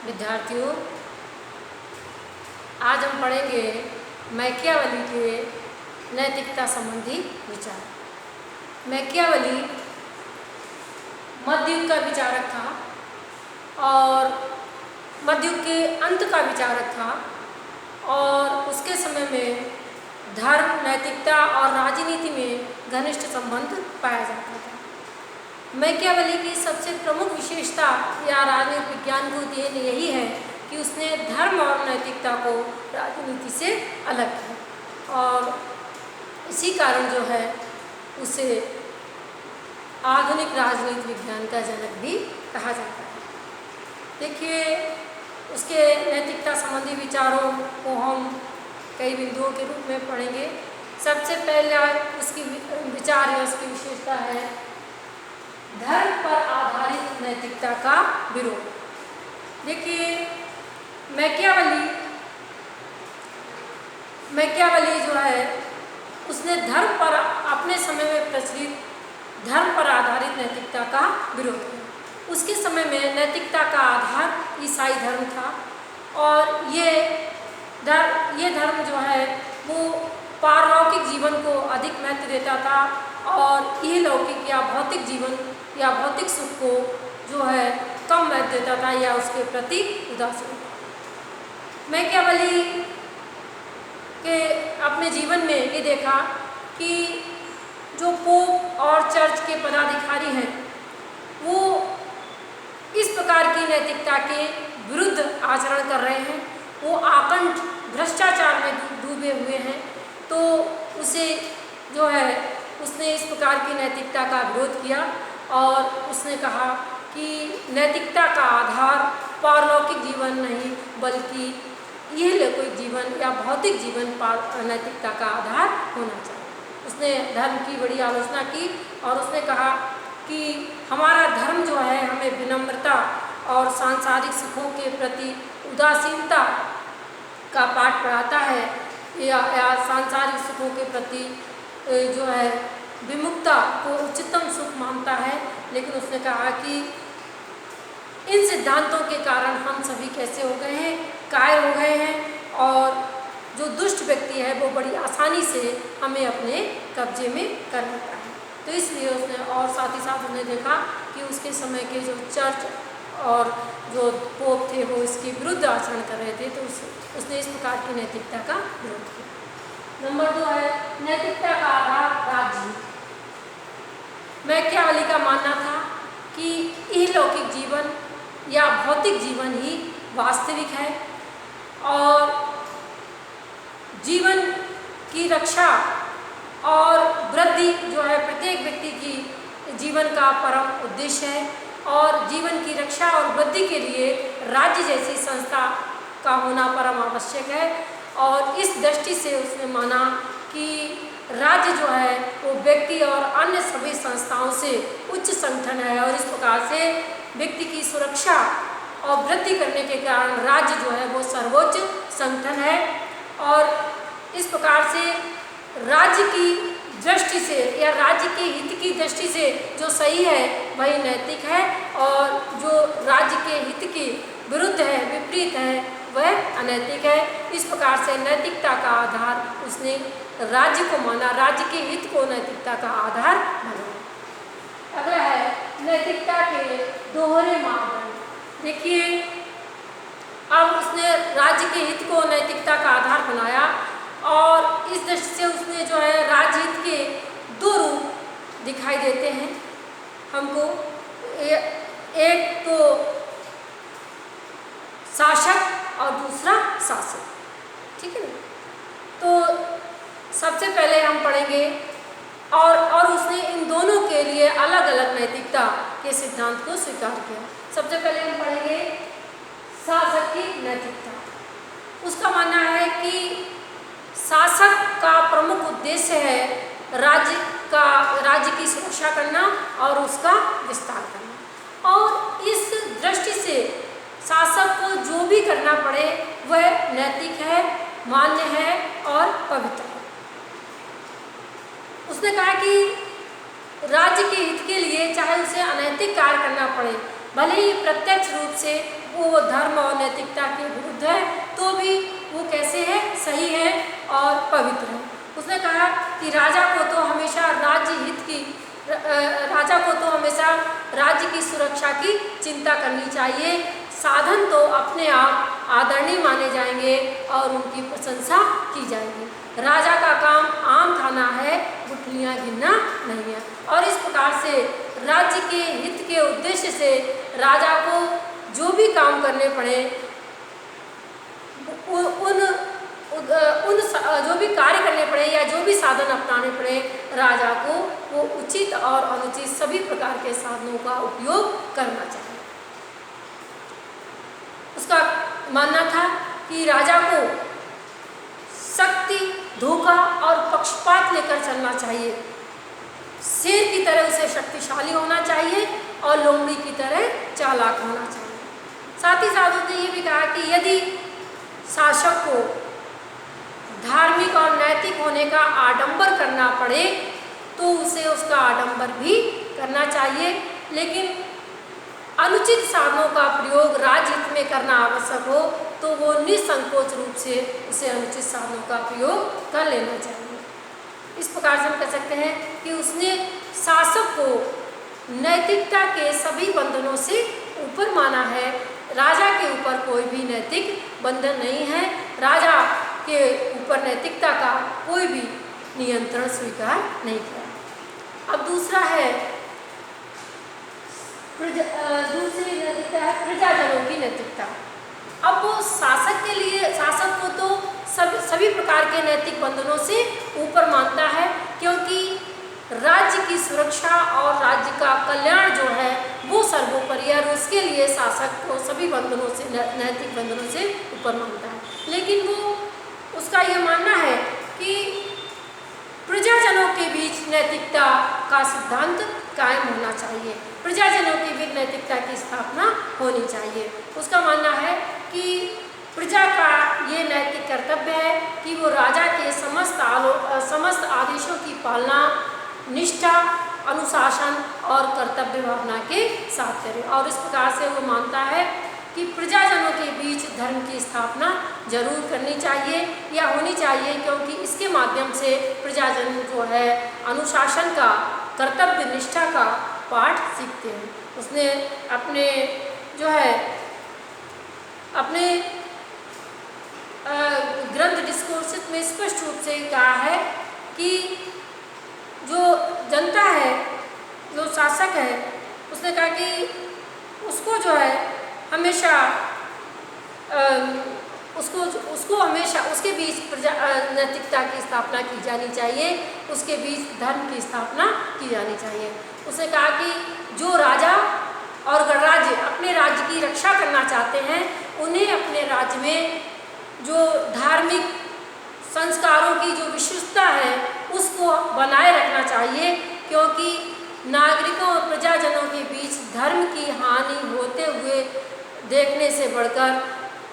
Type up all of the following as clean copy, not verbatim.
विद्यार्थियों, आज हम पढ़ेंगे मैकियावेली के नैतिकता संबंधी विचार। मैकियावेली मध्य युग का विचारक था और मध्य युग के अंत का विचारक था और उसके समय में धर्म, नैतिकता और राजनीति में घनिष्ठ संबंध पाया जाता था। मैकियावेली की सबसे प्रमुख विशेषता या राजनीतिक विज्ञान को देन यही है कि उसने धर्म और नैतिकता को राजनीति से अलग किया और इसी कारण जो है उसे आधुनिक राजनीतिक विज्ञान का जनक भी कहा जाता है। देखिए, उसके नैतिकता संबंधी विचारों को हम कई बिंदुओं के रूप में पढ़ेंगे। सबसे पहला उसकी विचार है, उसकी विशेषता है धर्म पर आधारित नैतिकता का विरोध। देखिए, मैकियावेली जो है उसने धर्म पर अपने समय में प्रचलित धर्म पर आधारित नैतिकता का विरोध किया। उसके समय में नैतिकता का आधार ईसाई धर्म था और ये धर्म जो है वो पारलौकिक जीवन को अधिक महत्व देता था और यह लौकिक या भौतिक जीवन या भौतिक सुख को जो है कम महत्व देता था या उसके प्रति उदासीन था। मैकियावेली के अपने जीवन में ये देखा कि जो पोप और चर्च के पदाधिकारी हैं वो इस प्रकार की नैतिकता के विरुद्ध आचरण कर रहे हैं, वो आकंठ भ्रष्टाचार में डूबे हुए हैं। तो उसे जो है उसने इस प्रकार की नैतिकता का विरोध किया और उसने कहा कि नैतिकता का आधार पारलौकिक जीवन नहीं बल्कि यह लौकिक जीवन या भौतिक जीवन नैतिकता का आधार होना चाहिए। उसने धर्म की बड़ी आलोचना की और उसने कहा कि हमारा धर्म जो है हमें विनम्रता और सांसारिक सुखों के प्रति उदासीनता का पाठ पढ़ाता है या सांसारिक सुखों के प्रति जो है विमुखता को उच्चतम सुख मानता है। लेकिन उसने कहा कि इन सिद्धांतों के कारण हम सभी कैसे हो गए हैं, कायर हो गए हैं और जो दुष्ट व्यक्ति है वो बड़ी आसानी से हमें अपने कब्जे में कर लेता है। तो इसलिए उसने और साथ ही साथ उसने देखा कि उसके समय के जो चर्च और जो पोप थे वो इसके विरुद्ध आचरण कर रहे थे, तो उसने इस प्रकार की नैतिकता का विरोध किया। नंबर 2 है नैतिकता का आधार राज्य। मैकियावेली का मानना था कि इहलौकिक जीवन या भौतिक जीवन ही वास्तविक है और जीवन की रक्षा और वृद्धि जो है प्रत्येक व्यक्ति की जीवन का परम उद्देश्य है और जीवन की रक्षा और वृद्धि के लिए राज्य जैसी संस्था का होना परम आवश्यक है। और इस दृष्टि से उसने माना कि राज्य जो है वो व्यक्ति और अन्य सभी संस्थाओं से उच्च संगठन है और इस प्रकार से व्यक्ति की सुरक्षा और वृद्धि करने के कारण राज्य जो है वो सर्वोच्च संगठन है और इस प्रकार से राज्य की दृष्टि से या राज्य के हित की दृष्टि से जो सही है वही नैतिक है और जो राज्य के हित के विरुद्ध है, विपरीत है, वह अनैतिक है। इस प्रकार से नैतिकता का आधार उसने राज्य को माना, राज्य के हित को नैतिकता का आधार माना। अगला है नैतिकता के दोहरे मापदंड। देखिए, अब उसने राज्य के हित को नैतिकता का आधार बनाया और इस दृष्टि से उसने जो है राज्य हित के 2 रूप दिखाई देते हैं हमको। एक तो शासक और दूसरा शासक, ठीक है ना। तो सबसे पहले हम पढ़ेंगे और उसने इन दोनों के लिए अलग अलग नैतिकता के सिद्धांत को स्वीकार किया। सबसे पहले हम पढ़ेंगे शासक की नैतिकता। उसका मानना है कि शासक का प्रमुख उद्देश्य है राज्य की सुरक्षा करना और उसका विस्तार करना और इस दृष्टि से शासक को जो भी करना पड़े वह नैतिक है, मान्य है और पवित्र है। उसने कहा कि राज्य के हित के लिए चाहे उसे अनैतिक नैतिक कार्य करना पड़े, भले ही प्रत्यक्ष रूप से वो धर्म और नैतिकता के विरुद्ध है, तो भी वो कैसे है, सही है और पवित्र है। उसने कहा कि राजा को तो हमेशा राज्य की सुरक्षा की चिंता करनी चाहिए। साधन तो अपने आप आदरणीय माने जाएंगे और उनकी प्रशंसा की जाएगी। राजा का काम आम खाना है, गुठलियाँ गिनना नहीं है। और इस प्रकार से राज्य के हित के उद्देश्य से राजा को जो भी काम करने पड़े, जो भी कार्य करने पड़े या जो भी साधन अपनाने पड़े, राजा को वो उचित और अनुचित सभी प्रकार के साधनों का उपयोग करना चाहिए। उसका मानना था कि राजा को शक्ति, धोखा और पक्षपात लेकर चलना चाहिए। शेर की तरह उसे शक्तिशाली होना चाहिए और लोमड़ी की तरह चालाक होना चाहिए। साथ ही साथ उसने ये भी कहा कि यदि शासक को धार्मिक और नैतिक होने का आडंबर करना पड़े तो उसे उसका आडंबर भी करना चाहिए, लेकिन अनुचित साधनों का प्रयोग राज्य हित में करना आवश्यक हो तो वो निसंकोच रूप से उसे अनुचित साधनों का प्रयोग कर लेना चाहिए। इस प्रकार से हम कह सकते हैं कि उसने शासक को नैतिकता के सभी बंधनों से ऊपर माना है। राजा के ऊपर कोई भी नैतिक बंधन नहीं है, राजा के ऊपर नैतिकता का कोई भी नियंत्रण स्वीकार नहीं किया। अब दूसरा है दूसरी नैतिकता है प्रजाजनों की नैतिकता। अब वो शासक को तो सभी प्रकार के नैतिक बंधनों से ऊपर मानता है, क्योंकि राज्य की सुरक्षा और राज्य का कल्याण जो है वो सर्वोपरि है और उसके लिए शासक को सभी बंधनों से, नैतिक बंधनों से ऊपर मानता है। लेकिन वो उसका यह मानना है कि प्रजाजनों के बीच नैतिकता का सिद्धांत कायम होना चाहिए, प्रजाजनों के बीच नैतिकता की स्थापना होनी चाहिए। उसका मानना है कि प्रजा का ये नैतिक कर्तव्य है कि वो राजा के समस्त आदेशों की पालना निष्ठा, अनुशासन और कर्तव्य भावना के साथ करे। और इस प्रकार से वो मानता है कि प्रजाजनों के बीच धर्म की स्थापना जरूर करनी चाहिए या होनी चाहिए, क्योंकि इसके माध्यम से प्रजाजन जो है अनुशासन का, कर्तव्य निष्ठा का पाठ सीखते हैं। उसने अपने ग्रंथ डिस्कोर्सेस में स्पष्ट रूप से कहा है कि जो जनता है, जो शासक है, उसने कहा कि उसको जो है हमेशा उसको हमेशा उसके बीच नैतिकता की स्थापना की जानी चाहिए, उसके बीच धर्म की स्थापना की जानी चाहिए। उसने कहा कि जो राजा और गणराज्य अपने राज्य की रक्षा करना चाहते हैं, उन्हें अपने राज्य में जो धार्मिक संस्कारों की जो विशुद्धता है उसको बनाए रखना चाहिए, क्योंकि नागरिकों और प्रजाजनों के बीच धर्म की हानि होते हुए देखने से बढ़कर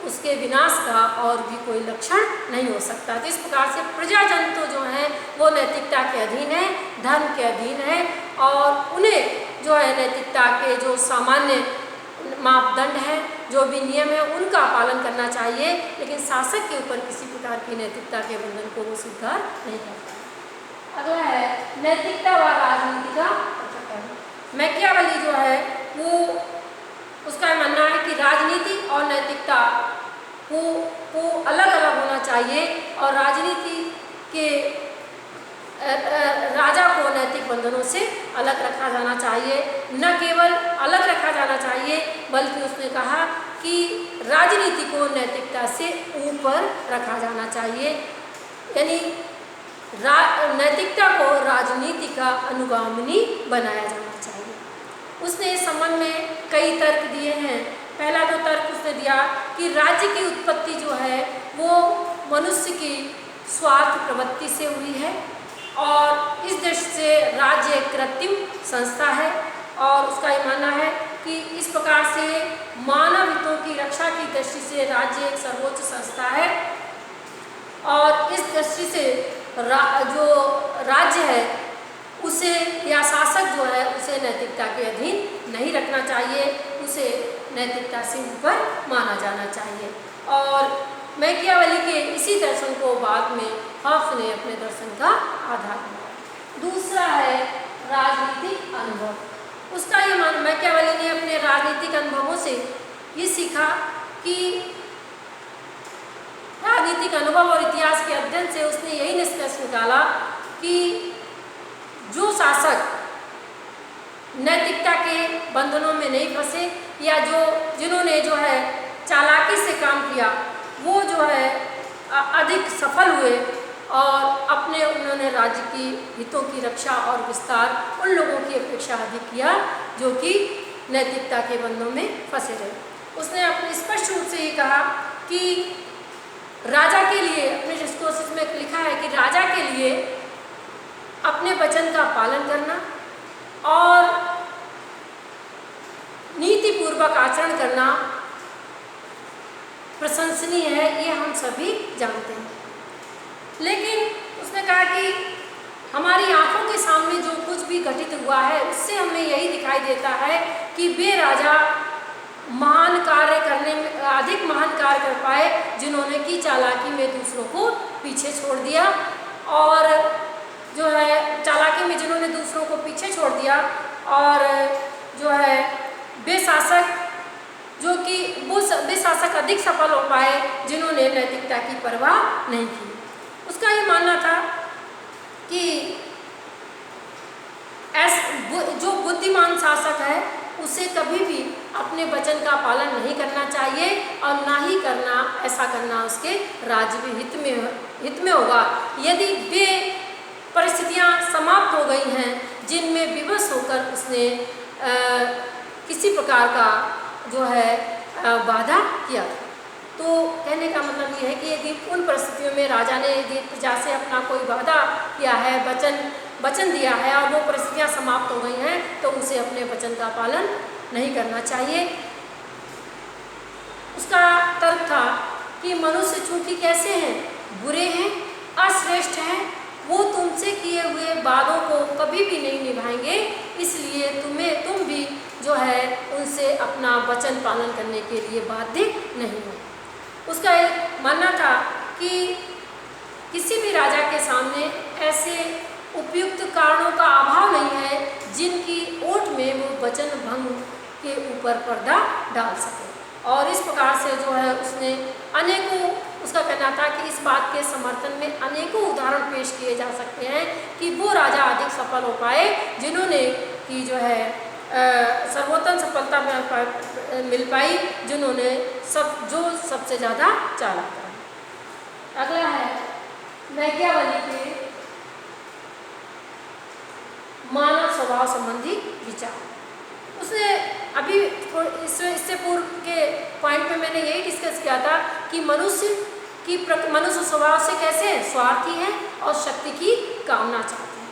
उसके विनाश का और भी कोई लक्षण नहीं हो सकता। तो इस प्रकार से प्रजाजन तो जो है वो नैतिकता के अधीन है, धर्म के अधीन है, और उन्हें जो है नैतिकता के जो सामान्य मापदंड हैं, जो भी नियम है, उनका पालन करना चाहिए, लेकिन शासक के ऊपर किसी प्रकार की नैतिकता के बंधन को वो स्वीकार नहीं करता। अगला है नैतिकता व राजनीति का पृथक्करण। मैकियावेली जो है वो उसका मानना है कि राजनीति और नैतिकता को अलग अलग होना चाहिए और राजनीति के राजा को नैतिक बंधनों से अलग रखा जाना चाहिए। न केवल अलग रखा जाना चाहिए, बल्कि उसने कहा कि राजनीति को नैतिकता से ऊपर रखा जाना चाहिए, यानी नैतिकता को राजनीति का अनुगामिनी बनाया जाना चाहिए। उसने इस संबंध में कई तर्क दिए हैं। पहला जो तर्क उसने दिया कि राज्य की उत्पत्ति जो है वो मनुष्य की स्वार्थ प्रवृत्ति से हुई है और इस दृष्टि से राज्य एक कृत्रिम संस्था है, और उसका ये मानना है कि इस प्रकार से मानव हितों की रक्षा की दृष्टि से राज्य एक सर्वोच्च संस्था है, और इस दृष्टि से जो राज्य है उसे या शासक जो है उसे नैतिकता के अधीन नहीं रखना चाहिए, उसे नैतिकता से ऊपर माना जाना चाहिए। और मैकियावेली के इसी दर्शन को बाद में हॉब्स ने अपने दर्शन का आधार बनाया। दूसरा है राजनीतिक अनुभव। उसका ये मैकियावेली ने अपने राजनीतिक अनुभवों से ये सीखा कि राजनीतिक अनुभव और इतिहास के अध्ययन से उसने यही निष्कर्ष निकाला कि जो शासक नैतिकता के बंधनों में नहीं फंसे या जिन्होंने जो है चालाकी से काम किया वो जो है अधिक सफल हुए और उन्होंने राज्य की हितों की रक्षा और विस्तार उन लोगों की अपेक्षा अधिक किया जो कि नैतिकता के बंधनों में फंसे रहे। उसने अपने स्पष्ट रूप से ये कहा कि राजा के लिए, अपने डिस्कोर्सेस में लिखा है कि राजा के लिए अपने वचन का पालन करना और नीतिपूर्वक आचरण करना प्रशंसनीय है, ये हम सभी जानते हैं। लेकिन उसने कहा कि हमारी आंखों के सामने जो कुछ भी घटित हुआ है उससे हमें यही दिखाई देता है कि वे राजा महान कार्य करने में अधिक महान कार्य कर पाए जिन्होंने की चालाकी में दूसरों को पीछे छोड़ दिया, और जो है चालाकी में जिन्होंने दूसरों को पीछे छोड़ दिया, और जो है वे शासक अधिक सफल हो पाए जिन्होंने नैतिकता की परवाह नहीं की। उसका ये मानना था कि जो बुद्धिमान शासक है उसे कभी भी अपने वचन का पालन नहीं करना चाहिए और ना ही ऐसा करना उसके राज्य हित में होगा। यदि वे परिस्थितियां समाप्त हो गई हैं जिनमें विवश होकर उसने किसी प्रकार का जो है वादा किया, तो कहने का मतलब ये है कि यदि उन परिस्थितियों में राजा ने यदि प्रजा से अपना कोई वादा किया है, वचन दिया है और वो परिस्थितियां समाप्त हो गई हैं, तो उसे अपने वचन का पालन नहीं करना चाहिए। उसका तर्क था कि मनुष्य चूंकि कैसे हैं, बुरे हैं, अश्रेष्ठ हैं, वो तुमसे किए हुए वादों को कभी भी नहीं निभाएंगे, इसलिए तुम भी जो है उनसे अपना वचन पालन करने के लिए बाध्य नहीं हो। उसका मानना था कि किसी भी राजा के सामने ऐसे उपयुक्त कारणों का अभाव नहीं है जिनकी ओट में वो वचन भंग के ऊपर पर्दा डाल सके, और इस प्रकार से जो है उसने उसका कहना था कि इस बात के समर्थन में अनेकों उदाहरण पेश किए जा सकते हैं कि वो राजा अधिक सफल हो पाए जिन्होंने कि जो है सर्वोत्तम सफलता मिल पाई जिन्होंने सबसे ज़्यादा चालाक था। अगला है मैकियावेली के मानव स्वभाव संबंधी विचार। उसने अभी इससे पूर्व के पॉइंट में मैंने यही डिस्कस किया था कि मनुष्य स्वभाव से कैसे है, स्वार्थी है और शक्ति की कामना चाहते हैं,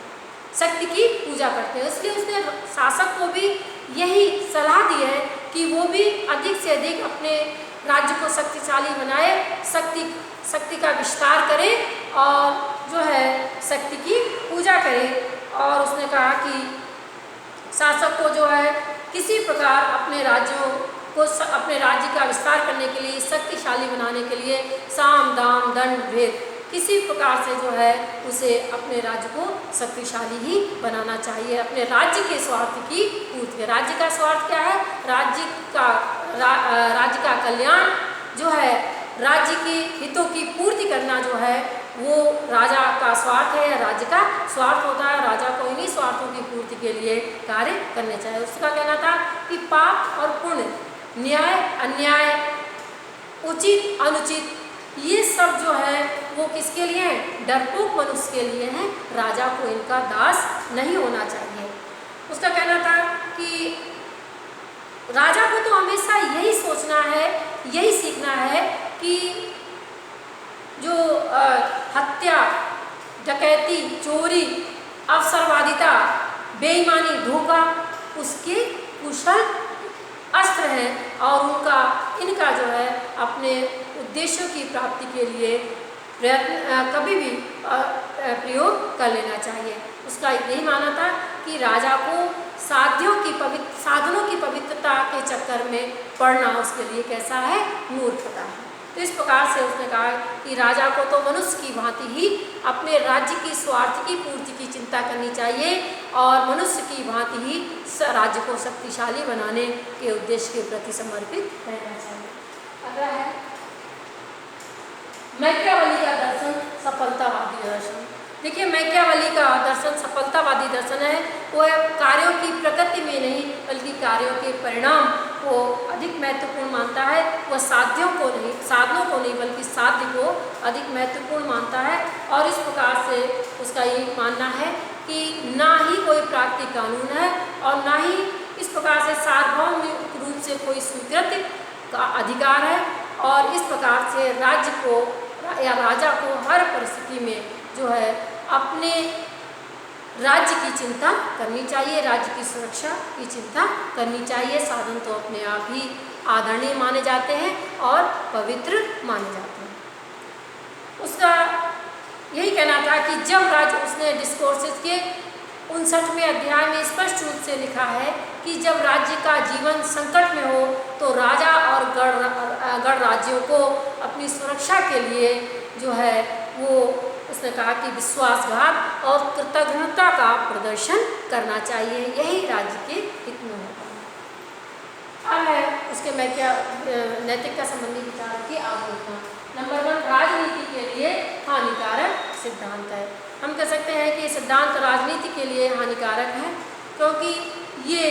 शक्ति की पूजा करते हैं। इसलिए उसने शासक को भी यही सलाह दी है कि वो भी अधिक से अधिक अपने राज्य को शक्तिशाली बनाए, शक्ति का विस्तार करे और जो है शक्ति की पूजा करे। और उसने कहा कि शासक को जो है किसी प्रकार अपने राज्य का विस्तार करने के लिए, शक्तिशाली बनाने के लिए साम दाम दंड भेद किसी प्रकार से जो है उसे अपने राज्य को शक्तिशाली ही बनाना चाहिए, अपने राज्य के स्वार्थ की पूर्ति। राज्य का स्वार्थ क्या है? राज्य का कल्याण जो है, राज्य के हितों की पूर्ति करना जो है वो राजा का स्वार्थ है या राज्य का स्वार्थ होता है। राजा को इन्हीं स्वार्थों की पूर्ति के लिए कार्य करने चाहिए। उसका कहना था कि पाप और पुण्य, न्याय अन्याय, उचित अनुचित, ये सब जो है वो किसके लिए है? डरपोक मनुष्य के लिए है। राजा को इनका दास नहीं होना चाहिए। उसका कहना था कि राजा को तो हमेशा यही सोचना है, यही सीखना है कि जो हत्या, डकैती, चोरी, अवसरवादिता, बेईमानी, धोखा उसके कुशल अस्त्र हैं और इनका जो है अपने उद्देश्यों की प्राप्ति के लिए कभी भी प्रयोग कर लेना चाहिए। उसका यही मानना था कि राजा को साधनों की पवित्रता के चक्कर में पड़ना उसके लिए कैसा है, मूर्खता है। तो इस प्रकार से उसने कहा कि राजा को तो मनुष्य की भांति ही अपने राज्य की स्वार्थ की पूर्ति की चिंता करनी चाहिए और मनुष्य की भांति ही राज्य को शक्तिशाली बनाने के उद्देश्य के प्रति समर्पित रहना चाहिए। अगला है मैकियावेली का दर्शन सफलतावादी दर्शन। देखिए, मैकियावेली का दर्शन सफलतावादी दर्शन है। वह कार्यों की प्रगति में नहीं बल्कि कार्यों के परिणाम को अधिक महत्वपूर्ण मानता है। वह साधनों को नहीं बल्कि साध्य को अधिक महत्वपूर्ण मानता है। और इस प्रकार से उसका ये मानना है कि ना ही कोई प्राकृतिक कानून है और ना ही इस प्रकार से सार्वभौमिक रूप से कोई स्वीकृति का अधिकार है। और इस प्रकार से राज्य को या राजा को हर परिस्थिति में जो है अपने राज्य की चिंता करनी चाहिए, राज्य की सुरक्षा की चिंता करनी चाहिए। साधन तो अपने आप ही आदरणीय माने जाते हैं और पवित्र माने जाते हैं। उसका यही कहना था कि जब राज्य उसने डिस्कोर्सेस के 59वें अध्याय में स्पष्ट रूप से लिखा है कि जब राज्य का जीवन संकट में हो तो राजा और गण राज्यों को अपनी सुरक्षा के लिए जो है वो उसने कहा कि विश्वासघात और कृतज्ञता का प्रदर्शन करना चाहिए। यही राज्य के हित में होता है। अब है उसके नैतिकता संबंधी विचार की आलोचना। नंबर 1, राजनीति के लिए हानिकारक सिद्धांत है। हम कह सकते हैं कि सिद्धांत राजनीति के लिए हानिकारक है क्योंकि ये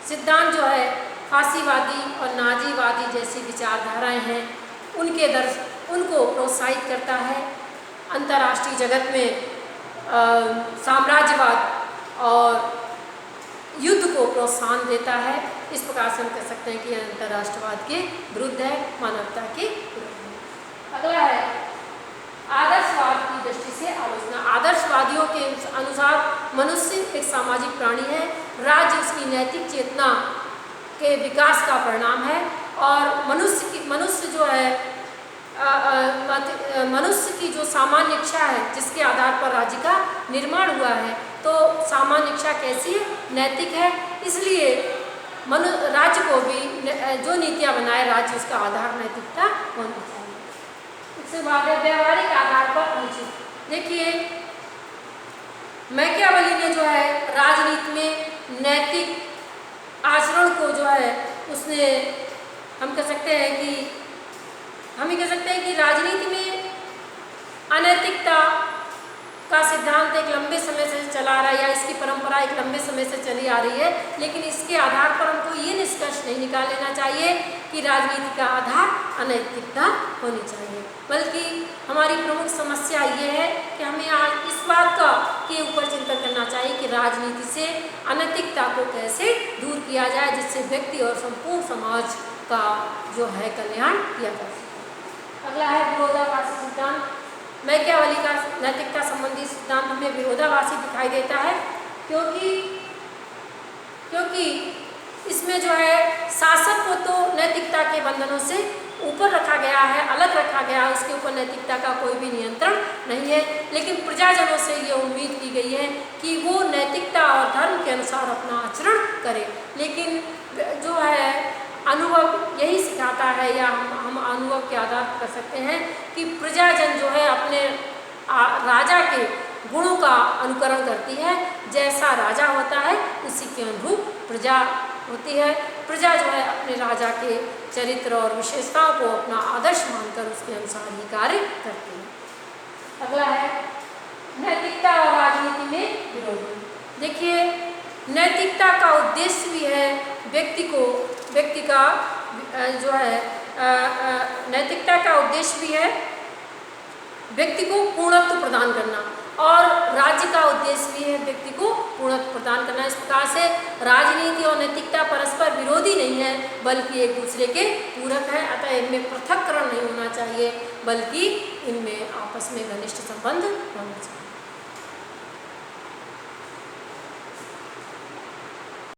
सिद्धांत जो है फांसीवादी और नाजीवादी जैसी विचारधाराएं हैं उनको प्रोत्साहित करता है। अंतर्राष्ट्रीय जगत में साम्राज्यवाद और युद्ध को प्रोत्साहन देता है। इस प्रकार से हम कह सकते हैं कि अंतर्राष्ट्रवाद के विरुद्ध है, मानवता के विरुद्ध है। अगला है आदर्शवाद की दृष्टि से आलोचना। आदर्शवादियों के अनुसार मनुष्य एक सामाजिक प्राणी है। राज्य उसकी नैतिक चेतना के विकास का परिणाम है और मनुष्य की जो सामान्य इच्छा है जिसके आधार पर राज्य का निर्माण हुआ है, तो सामान्य इच्छा कैसी है, नैतिक है। इसलिए राज्य को भी जो नीतियाँ बनाए राज्य उसका आधार नैतिकता होनी चाहिए। इसके बाद व्यवहारिक आधार पर अनुचित। देखिए, मैकियावेली ने जो है राजनीति में नैतिक आचरण को जो है उसने हम कह सकते हैं कि राजनीति में अनैतिकता का सिद्धांत एक लंबे समय से चला आ रहा है या इसकी परंपरा एक लंबे समय से चली आ रही है। लेकिन इसके आधार पर हमको ये निष्कर्ष नहीं निकाल लेना चाहिए कि राजनीति का आधार अनैतिकता होनी चाहिए, बल्कि हमारी प्रमुख समस्या ये है कि हमें आज इस बात के ऊपर चिंतन करना चाहिए कि राजनीति से अनैतिकता को कैसे दूर किया जाए जिससे व्यक्ति और संपूर्ण समाज का जो है कल्याण किया जा सके। अगला है विरोधाभासी सिद्धांत। मैकियावेली का नैतिकता संबंधी सिद्धांत हमें विरोधाभासी दिखाई देता है क्योंकि इसमें जो है शासक को तो नैतिकता के बंधनों से ऊपर रखा गया है, अलग रखा गया है, उसके ऊपर नैतिकता का कोई भी नियंत्रण नहीं है। लेकिन प्रजाजनों से ये उम्मीद की गई है कि वो नैतिकता और धर्म के अनुसार अपना आचरण करे। लेकिन जो है अनुभव यही सिखाता है या हम अनुभव के आधार पर कर सकते हैं कि प्रजाजन जो है अपने राजा के गुणों का अनुकरण करती है। जैसा राजा होता है उसी के अनुरूप प्रजा होती है। प्रजा जो है अपने राजा के चरित्र और विशेषताओं को अपना आदर्श मानकर उसके अनुसार ही कार्य करती है। अगला है नैतिकता और राजनीति में विरोध। देखिए, नैतिकता का उद्देश्य भी है व्यक्ति का जो है नैतिकता का उद्देश्य भी है व्यक्ति को पूर्णत्व प्रदान करना और राज्य का उद्देश्य भी है व्यक्ति को पूर्णत्व प्रदान करना। इस प्रकार से राजनीति और नैतिकता परस्पर विरोधी नहीं है बल्कि एक दूसरे के पूरक है। अतः इनमें पृथक्करण नहीं होना चाहिए बल्कि इनमें आपस में घनिष्ठ संबंध होना चाहिए।